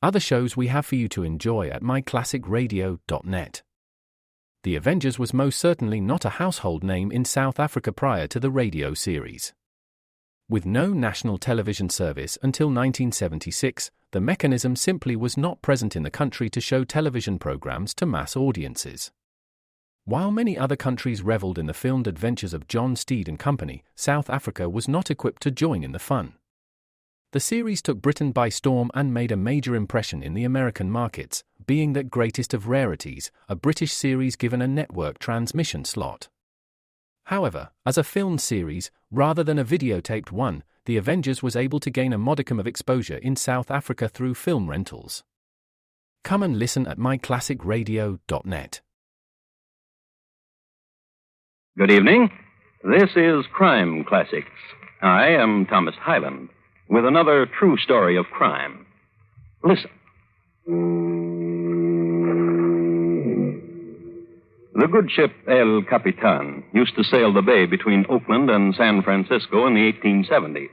other shows we have for you to enjoy at myclassicradio.net. The Avengers was most certainly not a household name in South Africa prior to the radio series. With no national television service until 1976, the mechanism simply was not present in the country to show television programs to mass audiences. While many other countries reveled in the filmed adventures of John Steed and company, South Africa was not equipped to join in the fun. The series took Britain by storm and made a major impression in the American markets, being that greatest of rarities, a British series given a network transmission slot. However, as a filmed series, rather than a videotaped one, The Avengers was able to gain a modicum of exposure in South Africa through film rentals. Come and listen at myclassicradio.net. Good evening. This is Crime Classics. I am Thomas Hyland, with another true story of crime. Listen. The good ship El Capitan used to sail the bay between Oakland and San Francisco in the 1870s,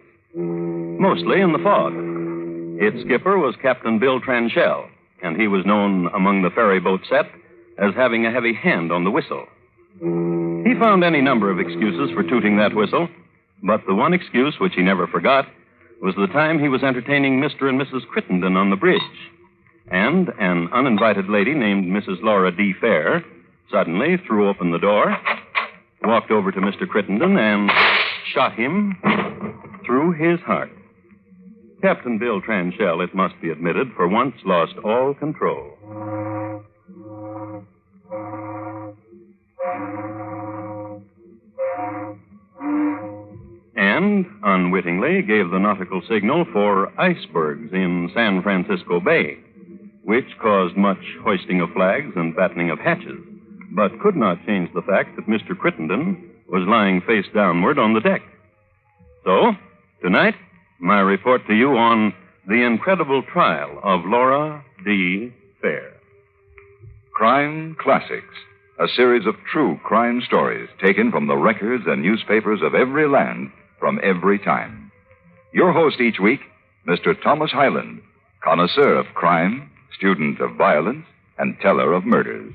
mostly in the fog. Its skipper was Captain Bill Tranchell, and he was known among the ferry boat set as having a heavy hand on the whistle. He found any number of excuses for tooting that whistle, but the one excuse which he never forgot was the time he was entertaining Mr. and Mrs. Crittenden on the bridge, and an uninvited lady named Mrs. Laura D. Fair suddenly threw open the door, walked over to Mr. Crittenden, and shot him through his heart. Captain Bill Tranchell, it must be admitted, for once lost all control. And unwittingly gave the nautical signal for icebergs in San Francisco Bay, which caused much hoisting of flags and battening of hatches, but could not change the fact that Mr. Crittenden was lying face downward on the deck. So, tonight, my report to you on the incredible trial of Laura D. Fair. Crime Classics, a series of true crime stories taken from the records and newspapers of every land from every time. Your host each week, Mr. Thomas Hyland, connoisseur of crime, student of violence, and teller of murders.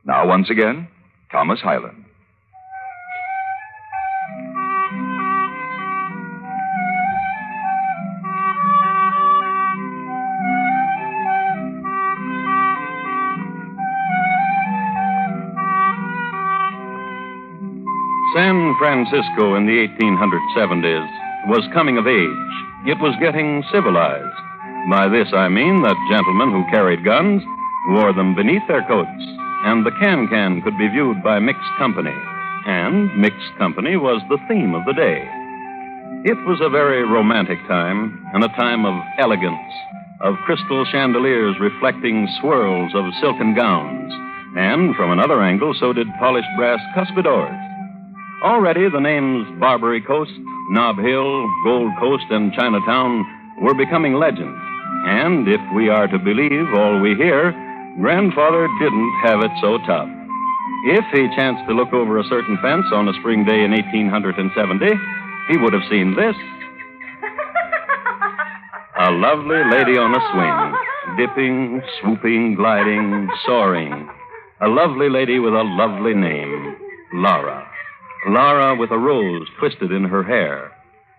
Now, once again, Thomas Hyland. San Francisco in the 1870s was coming of age. It was getting civilized. By this I mean that gentlemen who carried guns wore them beneath their coats, and the can-can could be viewed by mixed company. And mixed company was the theme of the day. It was a very romantic time, and a time of elegance, of crystal chandeliers reflecting swirls of silken gowns, and from another angle so did polished brass cuspidors. Already the names Barbary Coast, Nob Hill, Gold Coast, and Chinatown were becoming legend. And if we are to believe all we hear, Grandfather didn't have it so tough. If he chanced to look over a certain fence on a spring day in 1870, he would have seen this. A lovely lady on a swing, dipping, swooping, gliding, soaring. A lovely lady with a lovely name, Laura. Laura with a rose twisted in her hair.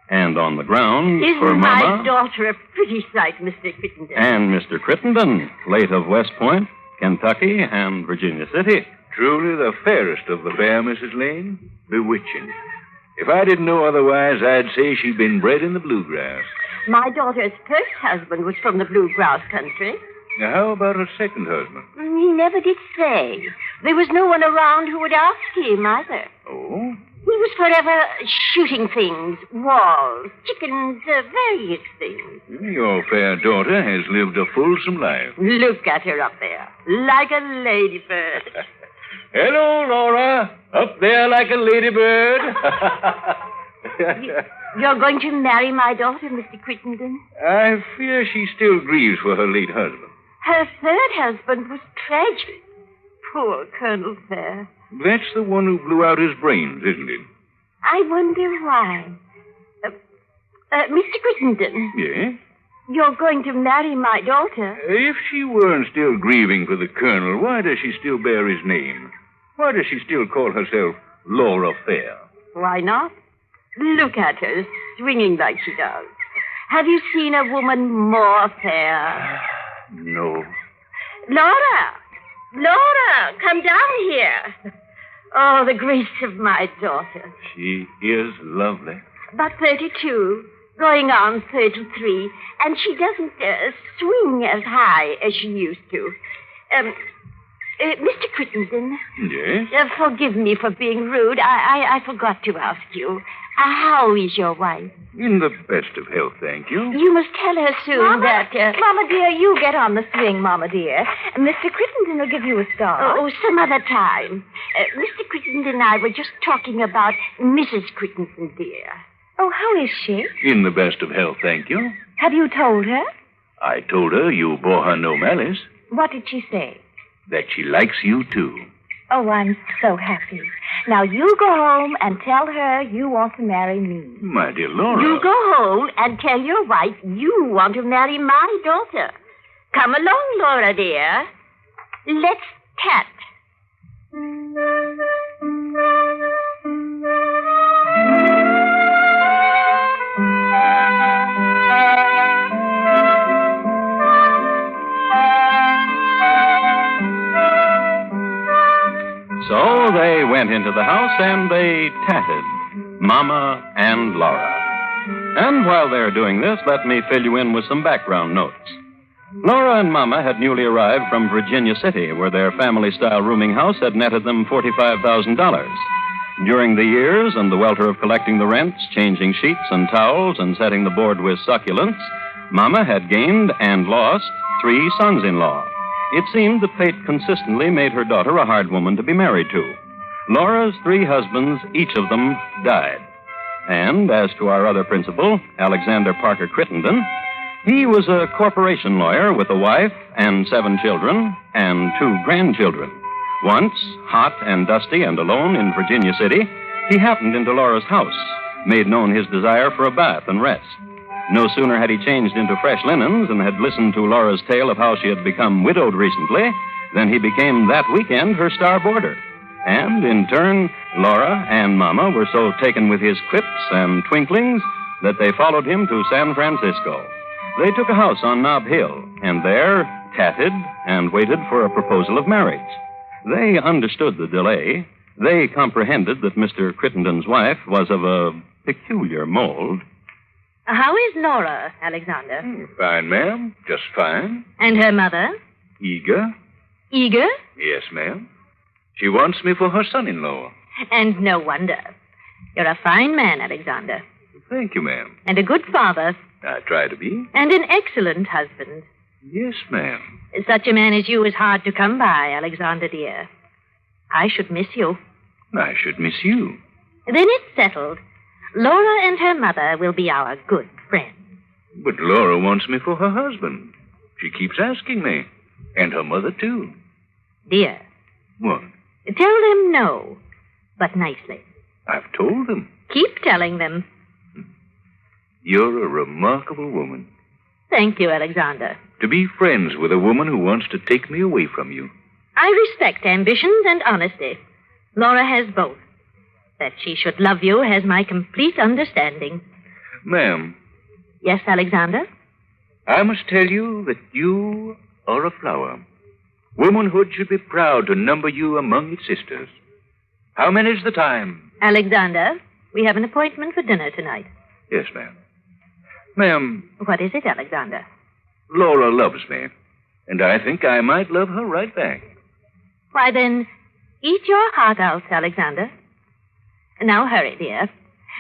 And on the ground, her Isn't mama... my daughter a pretty sight, Mr. Crittenden? And Mr. Crittenden, late of West Point, Kentucky, and Virginia City. Truly the fairest of the fair, Mrs. Lane. Bewitching. If I didn't know otherwise, I'd say she'd been bred in the bluegrass. My daughter's first husband was from the bluegrass country. Now, how about her second husband? He never did say. There was no one around who would ask him either. Oh? He was forever shooting things, walls, chickens, various things. Your fair daughter has lived a fulsome life. Look at her up there, like a ladybird. Hello, Laura. Up there like a ladybird. You're going to marry my daughter, Mr. Crittenden? I fear she still grieves for her late husband. Her third husband was tragic. Poor Colonel Fair. That's the one who blew out his brains, isn't it? I wonder why. Mr. Crittenden. Yes? You're going to marry my daughter. If she weren't still grieving for the colonel, why does she still bear his name? Why does she still call herself Laura Fair? Why not? Look at her, swinging like she does. Have you seen a woman more fair? No. Laura, come down here. Oh, the grace of my daughter. She is lovely. About 32, going on 33, and she doesn't swing as high as she used to. Mr. Crittenden. Yes? Forgive me for being rude. I forgot to ask you. How is your wife? In the best of health, thank you. You must tell her soon that... Mama, dear, you get on the swing, Mama, dear. Mr. Crittenden will give you a start. Oh, some other time. Mr. Crittenden and I were just talking about Mrs. Crittenden, dear. Oh, how is she? In the best of health, thank you. Have you told her? I told her you bore her no malice. What did she say? That she likes you, too. Oh, I'm so happy. Now, you go home and tell her you want to marry me. My dear Laura. You go home and tell your wife you want to marry my daughter. Come along, Laura, dear. Let's tat. So they went into the house and they tatted, Mama and Laura. And while they're doing this, let me fill you in with some background notes. Laura and Mama had newly arrived from Virginia City, where their family-style rooming house had netted them $45,000. During the years and the welter of collecting the rents, changing sheets and towels, and setting the board with succulents, Mama had gained and lost 3 sons-in-law. It seemed that fate consistently made her daughter a hard woman to be married to. Laura's 3 husbands, each of them, died. And as to our other principal, Alexander Parker Crittenden, he was a corporation lawyer with a wife and 7 children and 2 grandchildren. Once, hot and dusty and alone in Virginia City, he happened into Laura's house, made known his desire for a bath and rest. No sooner had he changed into fresh linens and had listened to Laura's tale of how she had become widowed recently than he became that weekend her star boarder. And, in turn, Laura and Mama were so taken with his quips and twinklings that they followed him to San Francisco. They took a house on Nob Hill, and there tatted and waited for a proposal of marriage. They understood the delay. They comprehended that Mr. Crittenden's wife was of a peculiar mold. How is Laura, Alexander? Fine, ma'am. Just fine. And her mother? Eager? Eager? Yes, ma'am. She wants me for her son-in-law. And no wonder. You're a fine man, Alexander. Thank you, ma'am. And a good father. I try to be. And an excellent husband. Yes, ma'am. Such a man as you is hard to come by, Alexander, dear. I should miss you. I should miss you. Then it's settled. Laura and her mother will be our good friends. But Laura wants me for her husband. She keeps asking me. And her mother, too. Dear. What? Tell them no, but nicely. I've told them. Keep telling them. You're a remarkable woman. Thank you, Alexander. To be friends with a woman who wants to take me away from you. I respect ambitions and honesty. Laura has both. That she should love you has my complete understanding. Ma'am. Yes, Alexander? I must tell you that you are a flower. Womanhood should be proud to number you among its sisters. How many's the time? Alexander, we have an appointment for dinner tonight. Yes, ma'am. Ma'am. What is it, Alexander? Laura loves me, and I think I might love her right back. Why, then, eat your heart out, Alexander. Now hurry, dear.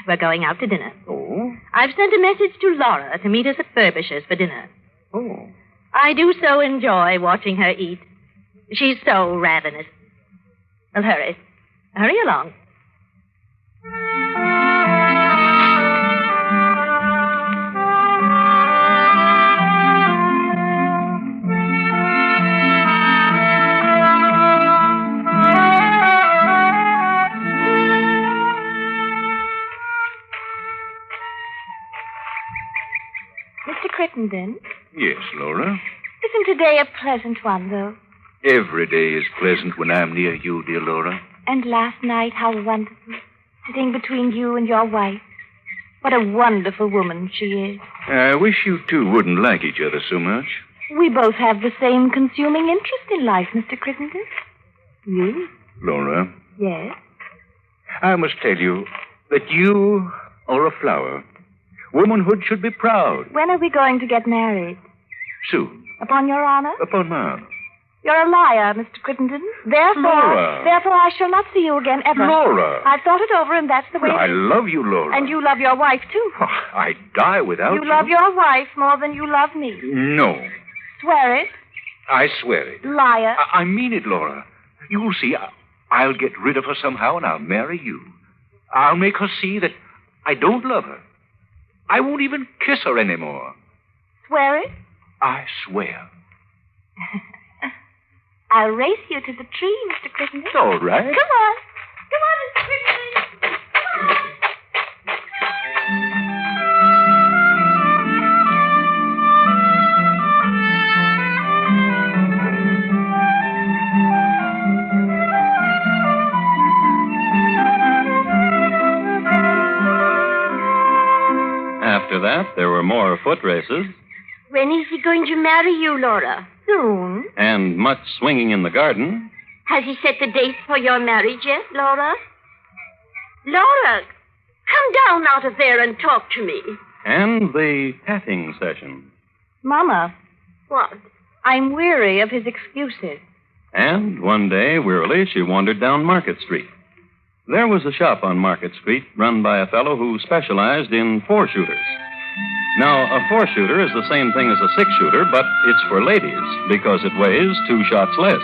We're going out to dinner. Oh? I've sent a message to Laura to meet us at Furbisher's for dinner. Oh. I do so enjoy watching her eat. She's so ravenous. Well, hurry. Hurry along. Mr. Crittenden? today a pleasant one, though? Every day is pleasant when I'm near you, dear Laura. And last night, how wonderful. Sitting between you and your wife. What a wonderful woman she is. I wish you two wouldn't like each other so much. We both have the same consuming interest in life, Mr. Crittenden. You? Laura, Yes? I must tell you that you are a flower. Womanhood should be proud. When are we going to get married? Soon. Upon your honor? Upon my honor. You're a liar, Mr. Crittenden. Laura. Therefore, I shall not see you again ever. Laura. I've thought it over, and that's the way I it is. love you, Laura. And you love your wife, too. Oh, I'd die without you. You love your wife more than you love me. No. Swear it. I swear it. Liar. I mean it, Laura. You'll see. I'll get rid of her somehow, and I'll marry you. I'll make her see that I don't love her. I won't even kiss her anymore. Swear it. I swear. I'll race you to the tree, Mr. Crittenden. All right. Come on. Come on, Mr. Crittenden. Come on. After that, there were more foot races When is he going to marry you, Laura? Soon. and much swinging in the garden. Has he set the date for your marriage yet, Laura? Laura, come down out of there and talk to me. And the patting session. Mama, What? I'm weary of his excuses. And one day, wearily, she wandered down Market Street. There was a shop on Market Street run by a fellow who specialized in four-shooters. Now, a four-shooter is the same thing as a six-shooter, but it's for ladies because it weighs 2 shots less.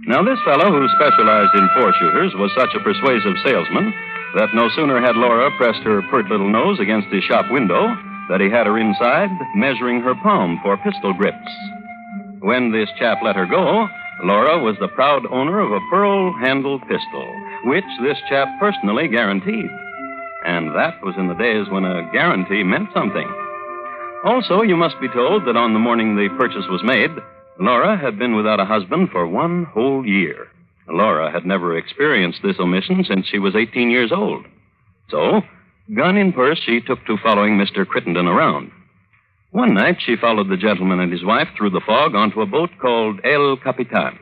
Now, this fellow who specialized in four-shooters was such a persuasive salesman that no sooner had Laura pressed her pert little nose against his shop window that he had her inside measuring her palm for pistol grips. When this chap let her go, Laura was the proud owner of a pearl-handled pistol, which this chap personally guaranteed. And that was in the days when a guarantee meant something. Also, you must be told that on the morning the purchase was made, Laura had been without a husband for 1 whole year. Laura had never experienced this omission since she was 18 years old. So, gun in purse, she took to following Mr. Crittenden around. One night, she followed the gentleman and his wife through the fog onto a boat called El Capitan.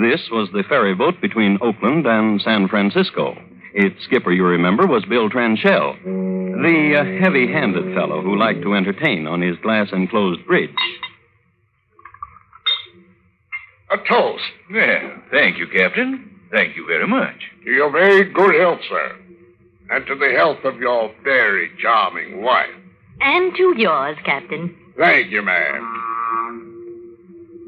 This was the ferry boat between Oakland and San Francisco. Its skipper, you remember, was Bill Tranchell, the heavy-handed fellow who liked to entertain on his glass-enclosed bridge. A toast. Well, thank you, Captain. Thank you very much. To your very good health, sir. And to the health of your very charming wife. And to yours, Captain. Thank you, ma'am.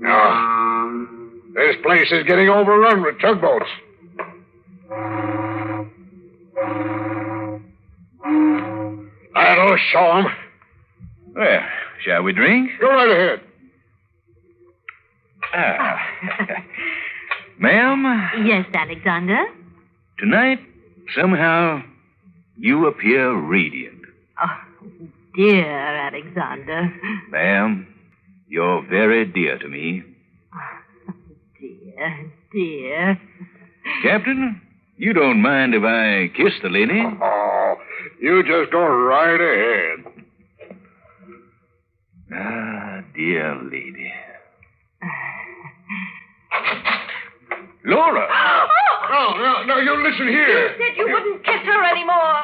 Now, this place is getting overrun with tugboats. That'll show 'em. Well, shall we drink? Go right ahead. Ma'am, Yes, Alexander. tonight, somehow, you appear radiant. Oh, dear Alexander. Ma'am, you're very dear to me. Dear. Captain, you don't mind if I kiss the lady? Oh, you just go right ahead. Ah, dear lady. Laura! No, you listen here. Said you wouldn't kiss her anymore.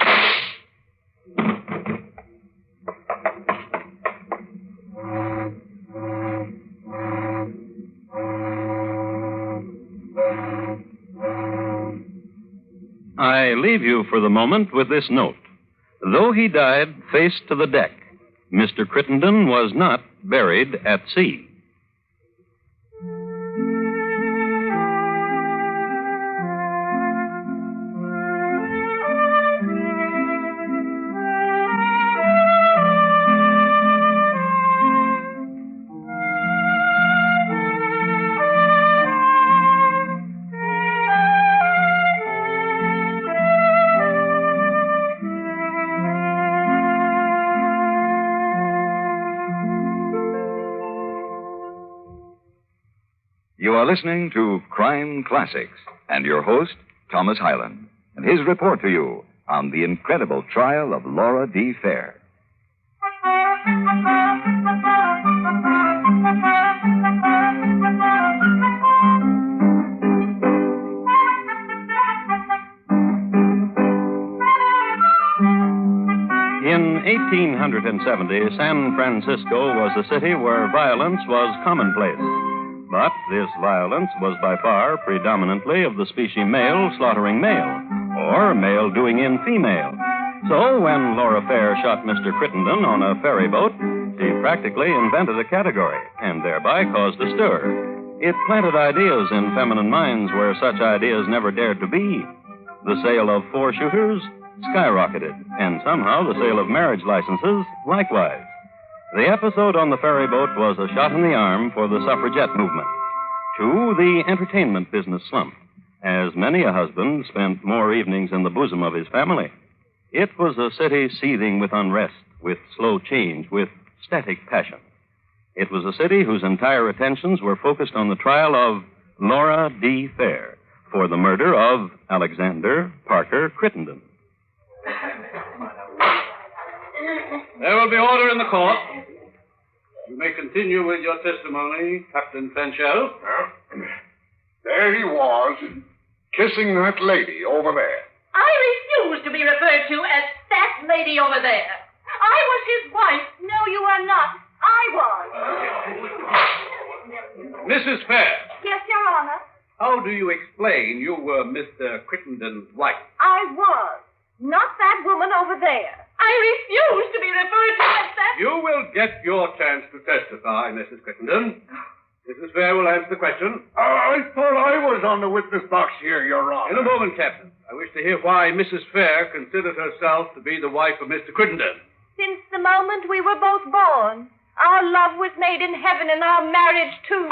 I leave you for the moment with this note. Though he died face to the deck, Mr. Crittenden was not buried at sea. You are listening to Crime Classics and your host, Thomas Hyland, and his report to you on the incredible trial of Laura D. Fair. In 1870, San Francisco was a city where violence was commonplace. But this violence was by far predominantly of the species male slaughtering male, or male doing in female. So when Laura Fair shot Mr. Crittenden on a ferry boat, she practically invented a category and thereby caused a stir. It planted ideas in feminine minds where such ideas never dared to be. The sale of four-shooters skyrocketed, and somehow the sale of marriage licenses likewise. The episode on the ferry boat was a shot in the arm for the suffragette movement. Too, the entertainment business slumped, as many a husband spent more evenings in the bosom of his family. It was a city seething with unrest, with slow change, with static passion. It was a city whose entire attentions were focused on the trial of Laura D. Fair for the murder of Alexander Parker Crittenden. There will be order in the court. You may continue with your testimony, Captain Fenchel. There he was, kissing that lady over there. I refuse to be referred to as that lady over there. I was his wife. No, you are not. I was. Mrs. Fair, Yes, Your Honor. how do you explain you were Mr. Crittenden's wife? I was. Not that woman over there. I refuse to be referred to as that. You will get your chance to testify, Mrs. Crittenden. Mrs. Fair will answer the question. I thought I was on the witness box here, Your Honor. In a moment, Captain. I wish to hear why Mrs. Fair considered herself to be the wife of Mr. Crittenden. Since the moment we were both born, our love was made in heaven and our marriage, too.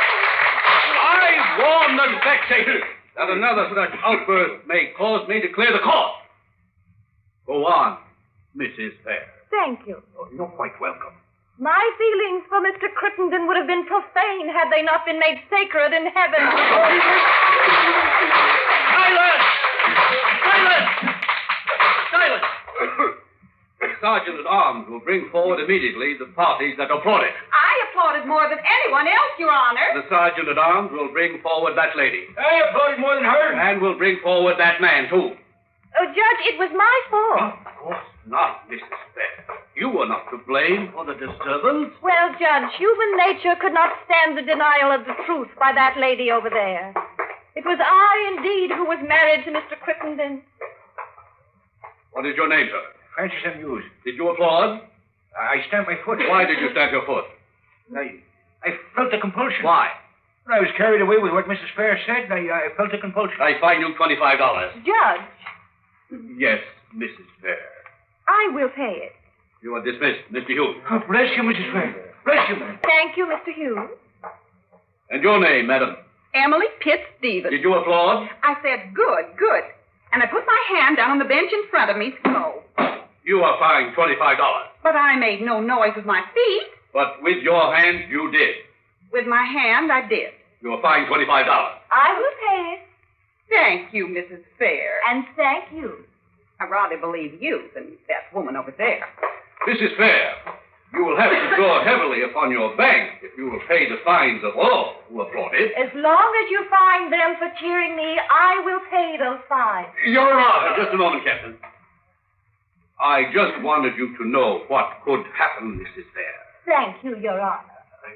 I warn the spectators that another such outburst may cause me to clear the court. Go on, Mrs. Fair. Thank you. Oh, you're quite welcome. My feelings for Mr. Crittenden would have been profane had they not been made sacred in heaven. Silence! Silence! Silence! The Sergeant at Arms will bring forward immediately the parties that applauded. I applauded more than anyone else, Your Honor. The Sergeant at Arms will bring forward that lady. I applauded more than her. And will bring forward that man, too. Oh, Judge, it was my fault. Of course not, Mrs. Fair. You were not to blame for the disturbance. Well, Judge, human nature could not stand the denial of the truth by that lady over there. It was I, indeed, who was married to Mr. Crittenden. What is your name, sir? Francis M. Hughes. Did you applaud? I stamped my foot. Why did you stamp your foot? I felt the compulsion. Why? I was carried away with what Mrs. Fair said, and I felt the compulsion. I fine you $25. Judge, Yes, Mrs. Fair. I will pay it. You are dismissed, Mr. Hughes. Oh, bless you, Mrs. Fair. Bless you, ma'am. Thank you, Mr. Hughes. And your name, madam? Emily Pitts Stevens. Did you applaud? I said, good, good. And I put my hand down on the bench in front of me, so. You are fined $25. But I made no noise with my feet. But with your hand, you did. With my hand, I did. You are fined $25. I will pay it. Thank you, Mrs. Fair. And thank you. I rather believe you than that woman over there. Mrs. Fair, you will have to draw heavily upon your bank if you will pay the fines of all who applauded. As long as you fine them for cheering me, I will pay those fines. Your Honor. Just a moment, Captain. I just wanted you to know what could happen, Mrs. Fair. Thank you, Your Honor.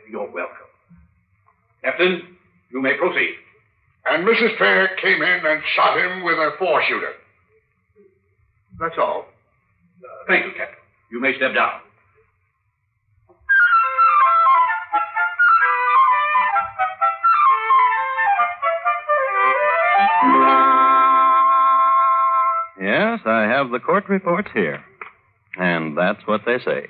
You're welcome. Captain, you may proceed. And Mrs. Fair came in and shot him with a four-shooter. That's all. Thank you, Captain. You may step down. Yes, I have the court reports here. And that's what they say.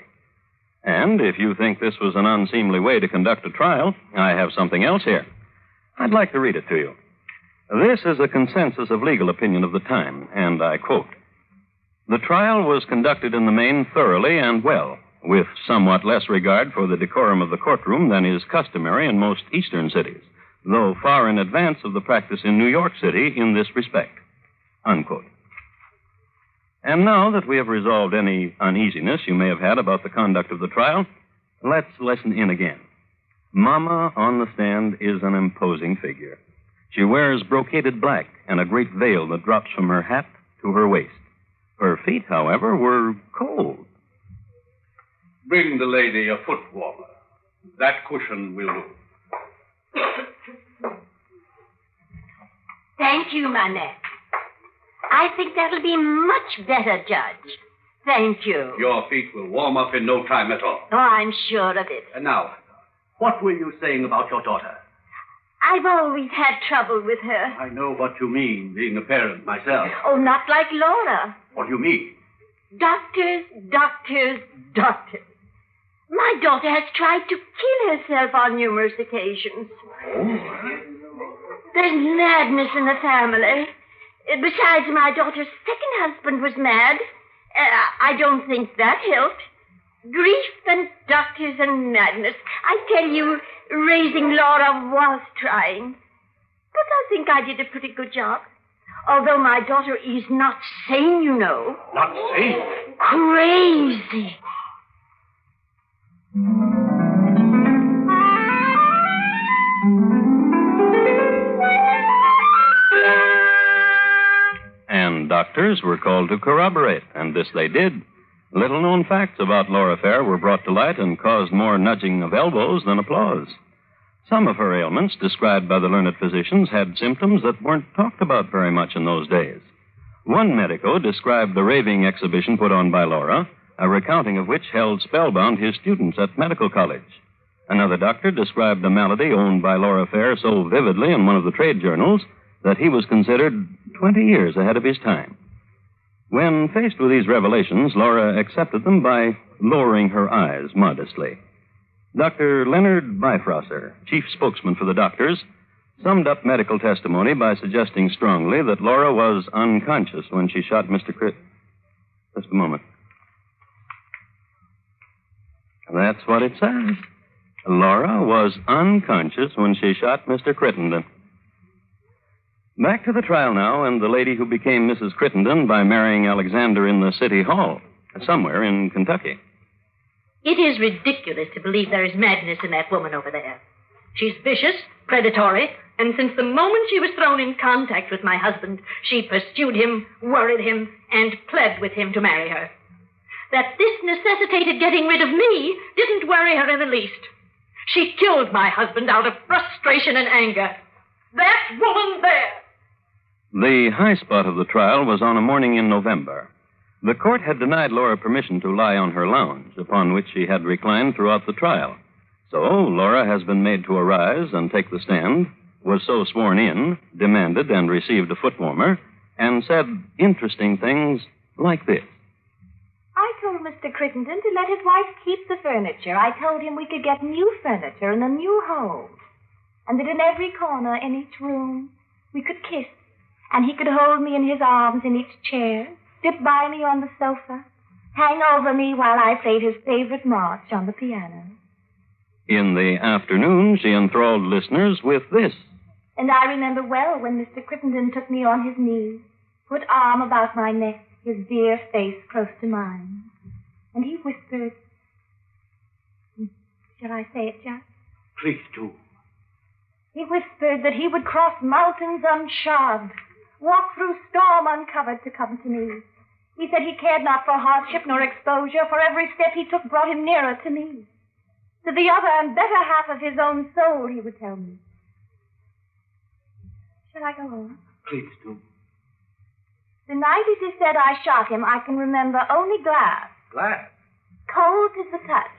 And if you think this was an unseemly way to conduct a trial, I have something else here. I'd like to read it to you. This is a consensus of legal opinion of the time, and I quote, "The trial was conducted in the main thoroughly and well, with somewhat less regard for the decorum of the courtroom than is customary in most eastern cities, though far in advance of the practice in New York City in this respect. Unquote. And now that we have resolved any uneasiness you may have had about the conduct of the trial, let's listen in again. Mama on the stand is an imposing figure. She wears brocaded black and a great veil that drops from her hat to her waist. Her feet, however, were cold. Bring the lady a foot warmer. That cushion will do. Thank you, Manette. I think that'll be much better, Judge. Thank you. Your feet will warm up in no time at all. Oh, I'm sure of it. And now, what were you saying about your daughter? I've always had trouble with her. I know what you mean, being a parent myself. Oh, not like Laura. What do you mean? Doctors, doctors, doctors. My daughter has tried to kill herself on numerous occasions. There's madness in the family. Besides, my daughter's second husband was mad. I don't think that helped. Grief and doctors and madness. I tell you, raising Laura was trying. But I think I did a pretty good job. Although my daughter is not sane, you know. Not sane? Crazy. And doctors were called to corroborate, and this they did. Little-known facts about Laura Fair were brought to light and caused more nudging of elbows than applause. Some of her ailments, described by the learned physicians, had symptoms that weren't talked about very much in those days. One medico described the raving exhibition put on by Laura, a recounting of which held spellbound his students at medical college. Another doctor described a malady owned by Laura Fair so vividly in one of the trade journals that he was considered 20 years ahead of his time. When faced with these revelations, Laura accepted them by lowering her eyes modestly. Dr. Leonard Bifrosser, chief spokesman for the doctors, summed up medical testimony by suggesting strongly that Laura was unconscious when she shot Mr. Just a moment. That's what it says. Laura was unconscious when she shot Mr. Crittenden. Back to the trial now, and the lady who became Mrs. Crittenden by marrying Alexander in the city hall, somewhere in Kentucky. It is ridiculous to believe there is madness in that woman over there. She's vicious, predatory, and since the moment she was thrown in contact with my husband, she pursued him, worried him, and pled with him to marry her. That this necessitated getting rid of me didn't worry her in the least. She killed my husband out of frustration and anger. That woman there! The high spot of the trial was on a morning in November. The court had denied Laura permission to lie on her lounge, upon which she had reclined throughout the trial. So Laura has been made to arise and take the stand, was so sworn in, demanded and received a foot warmer, and said interesting things like this. I told Mr. Crittenden to let his wife keep the furniture. I told him we could get new furniture in a new home, and that in every corner in each room we could kiss, and he could hold me in his arms in each chair, sit by me on the sofa, hang over me while I played his favorite march on the piano. In the afternoon, she enthralled listeners with this. And I remember well when Mr. Crittenden took me on his knee, put arm about my neck, his dear face close to mine, and he whispered, shall I say it, Jack? Please do. He whispered that he would cross mountains unshod, walk through storm uncovered to come to me. He said he cared not for hardship nor exposure, for every step he took brought him nearer to me. To the other and better half of his own soul, he would tell me. Shall I go on? Please do. The night, as he said, I shot him, I can remember only glass. Glass? Cold as the touch,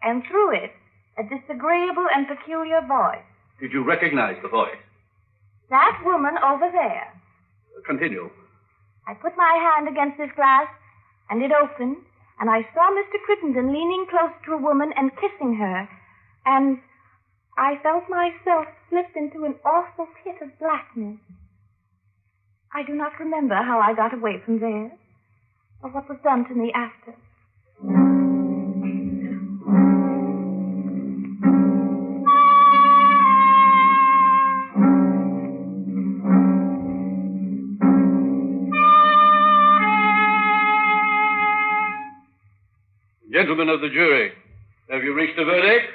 and through it, a disagreeable and peculiar voice. Did you recognize the voice? That woman over there. Continue. I put my hand against this glass, and it opened, and I saw Mr. Crittenden leaning close to a woman and kissing her, and I felt myself slip into an awful pit of blackness. I do not remember how I got away from there, or what was done to me after. Gentlemen of the jury, have you reached a verdict?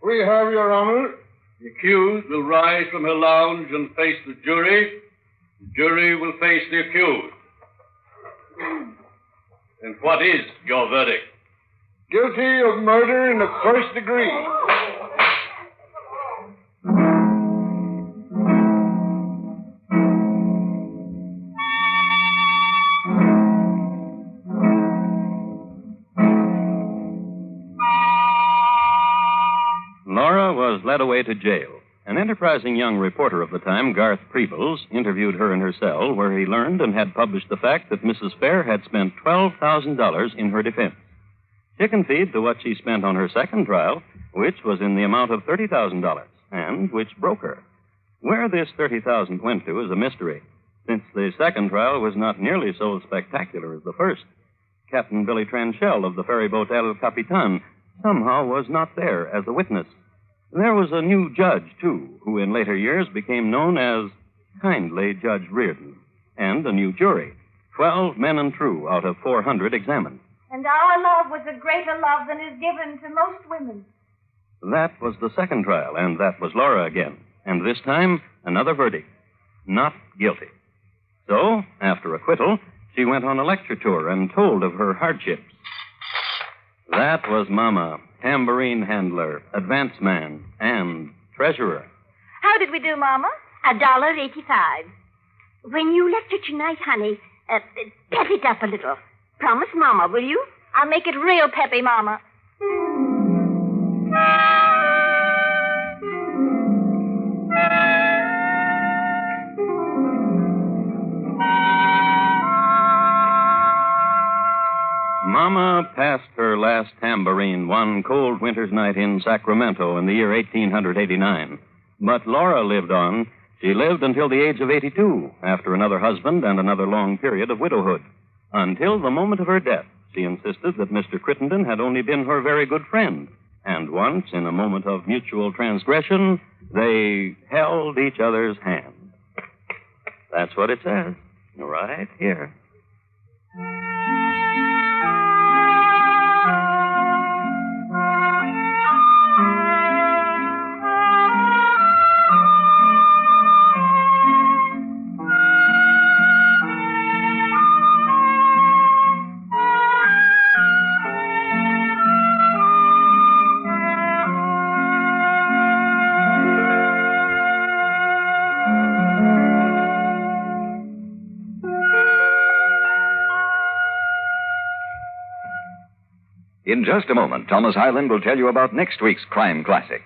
We have, Your Honor. The accused will rise from her lounge and face the jury. The jury will face the accused. And what is your verdict? Guilty of murder in the first degree. Laura was led away to jail. An enterprising young reporter of the time, Garth Prebles, interviewed her in her cell, where he learned and had published the fact that Mrs. Fair had spent $12,000 in her defense. Chicken feed to what she spent on her second trial, which was in the amount of $30,000, and which broke her. Where this $30,000 went to is a mystery, since the second trial was not nearly so spectacular as the first. Captain Billy Tranchell of the ferryboat El Capitan somehow was not there as a witness. There was a new judge, too, who in later years became known as Kindly Judge Reardon, and a new jury, 12 men and true out of 400 examined. And our love was a greater love than is given to most women. That was the second trial, and that was Laura again. And this time, another verdict. Not guilty. So, after acquittal, she went on a lecture tour and told of her hardships. That was Mama, tambourine handler, advance man, and treasurer. How did we do, Mama? $1.85. When you lecture tonight, honey, pep it up a little. Promise Mama, will you? I'll make it real peppy, Mama. Mama passed her last tambourine one cold winter's night in Sacramento in the year 1889. But Laura lived on. She lived until the age of 82, after another husband and another long period of widowhood. Until the moment of her death, she insisted that Mr. Crittenden had only been her very good friend. And once, in a moment of mutual transgression, they held each other's hand. That's what it says, right here. In just a moment, Thomas Hyland will tell you about next week's crime classic.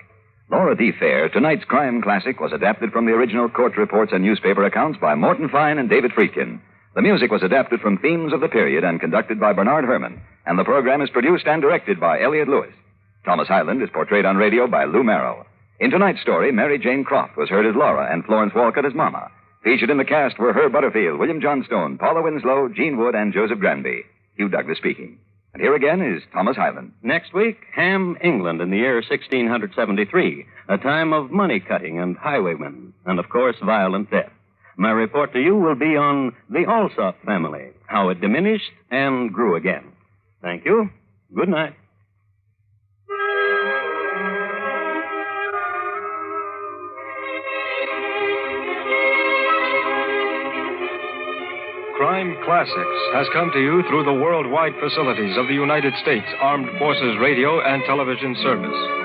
Laura D. Fair, tonight's crime classic was adapted from the original court reports and newspaper accounts by Morton Fine and David Friedkin. The music was adapted from themes of the period and conducted by Bernard Herrmann, and the program is produced and directed by Elliot Lewis. Thomas Hyland is portrayed on radio by Lou Merrill. In tonight's story, Mary Jane Croft was heard as Laura and Florence Walcott as Mama. Featured in the cast were Herb Butterfield, William Johnstone, Paula Winslow, Gene Wood, and Joseph Granby. Hugh Douglas speaking. And here again is Thomas Hyland. Next week, Ham, England, in the year 1673, a time of money cutting and highwaymen, and of course, violent death. My report to you will be on the Alsop family, how it diminished and grew again. Thank you. Good night. Crime Classics has come to you through the worldwide facilities of the United States Armed Forces Radio and Television Service.